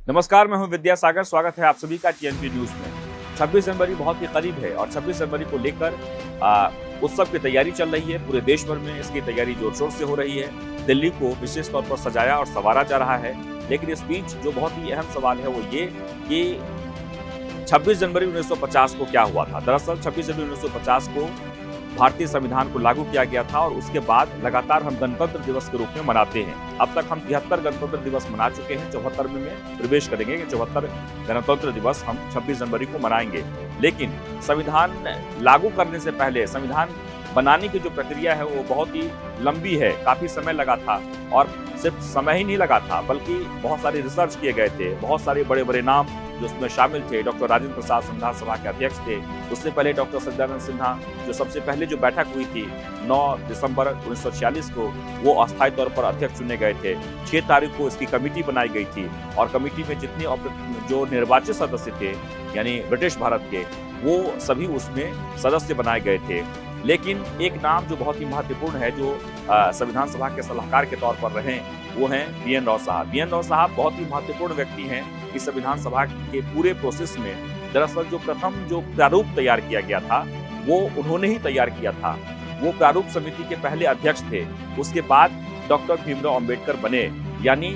नमस्कार, मैं हूं विद्यासागर। स्वागत है आप सभी का टीएनपी न्यूज में। 26 जनवरी बहुत ही करीब है और 26 जनवरी को लेकर उत्सव की तैयारी चल रही है। पूरे देश भर में इसकी तैयारी जोर शोर से हो रही है। दिल्ली को विशेष तौर पर सजाया और संवारा जा रहा है। लेकिन इस बीच जो बहुत ही अहम सवाल है वो ये कि 26 जनवरी 1950 को क्या हुआ था। दरअसल 26 जनवरी 1950 को भारतीय संविधान को लागू किया गया था और उसके बाद लगातार हम गणतंत्र दिवस के रूप में मनाते हैं। अब तक हम 73 गणतंत्र दिवस मना चुके हैं। 74वें में प्रवेश करेंगे कि 74 गणतंत्र दिवस हम 26 जनवरी को मनाएंगे। लेकिन संविधान लागू करने से पहले संविधान बनाने की जो प्रक्रिया है वो बहुत ही लंबी है। काफी समय लगा था और सिर्फ समय ही नहीं लगा था बल्कि बहुत सारे रिसर्च किए गए थे। बहुत सारे बड़े बड़े नाम जो उसमें शामिल थे। डॉक्टर राजेंद्र प्रसाद संविधान सभा के अध्यक्ष थे। उससे पहले डॉक्टर सज्जनानंद सिन्हा, जो सबसे पहले जो बैठक हुई थी 9 दिसंबर 1946 को, वो अस्थायी तौर पर अध्यक्ष चुने गए थे। 6 तारीख को इसकी कमेटी बनाई गई थी और कमेटी में जितने जो निर्वाचित सदस्य थे यानी ब्रिटिश भारत के, वो सभी उसमें सदस्य बनाए गए थे। लेकिन एक नाम जो बहुत ही महत्वपूर्ण है, जो संविधान सभा के सलाहकार के तौर पर रहे, वो हैं BN राव साहब। BN राव साहब बहुत ही महत्वपूर्ण व्यक्ति हैं इस संविधान सभा के पूरे प्रोसेस में। दरअसल जो प्रथम जो प्रारूप तैयार किया गया था वो उन्होंने ही तैयार किया था। वो प्रारूप समिति के पहले अध्यक्ष थे। उसके बाद डॉक्टर भीमराव अंबेडकर बने। यानी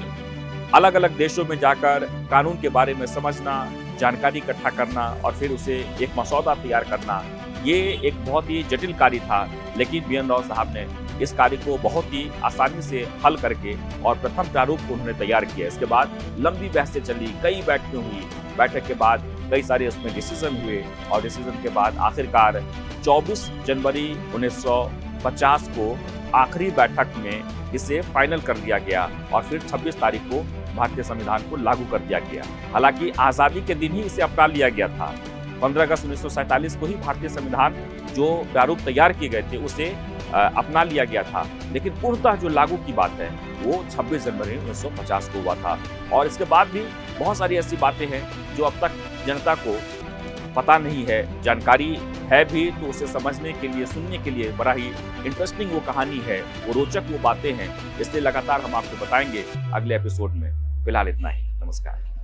अलग अलग देशों में जाकर कानून के बारे में समझना, जानकारी इकट्ठा करना और फिर उसे एक मसौदा तैयार करना, ये एक बहुत ही जटिल कार्य था। लेकिन BN राव साहब ने इस कार्य को बहुत ही आसानी से हल करके और प्रथम प्रारूप को उन्होंने तैयार किया। इसके बाद लंबी बहसें चली, कई बैठकें हुई। बैठक के बाद कई सारे उसमें डिसीजन हुए और डिसीजन के बाद आखिरकार 24 जनवरी 1950 को आखिरी बैठक में इसे फाइनल कर दिया गया और फिर 26 तारीख को भारतीय संविधान को लागू कर दिया गया। हालांकि आज़ादी के दिन ही इसे अपना लिया गया था। 15 अगस्त 1947 को ही भारतीय संविधान जो प्रारूप तैयार किए गए थे उसे अपना लिया गया था। लेकिन पूर्णतः जो लागू की बात है वो 26 जनवरी 1950 को हुआ था। और इसके बाद भी बहुत सारी ऐसी बातें हैं जो अब तक जनता को पता नहीं है। जानकारी है भी तो उसे समझने के लिए, सुनने के लिए बड़ा ही इंटरेस्टिंग वो कहानी है, वो रोचक वो बातें हैं। इसलिए लगातार हम आपको बताएंगे अगले एपिसोड में। फिलहाल इतना ही। नमस्कार।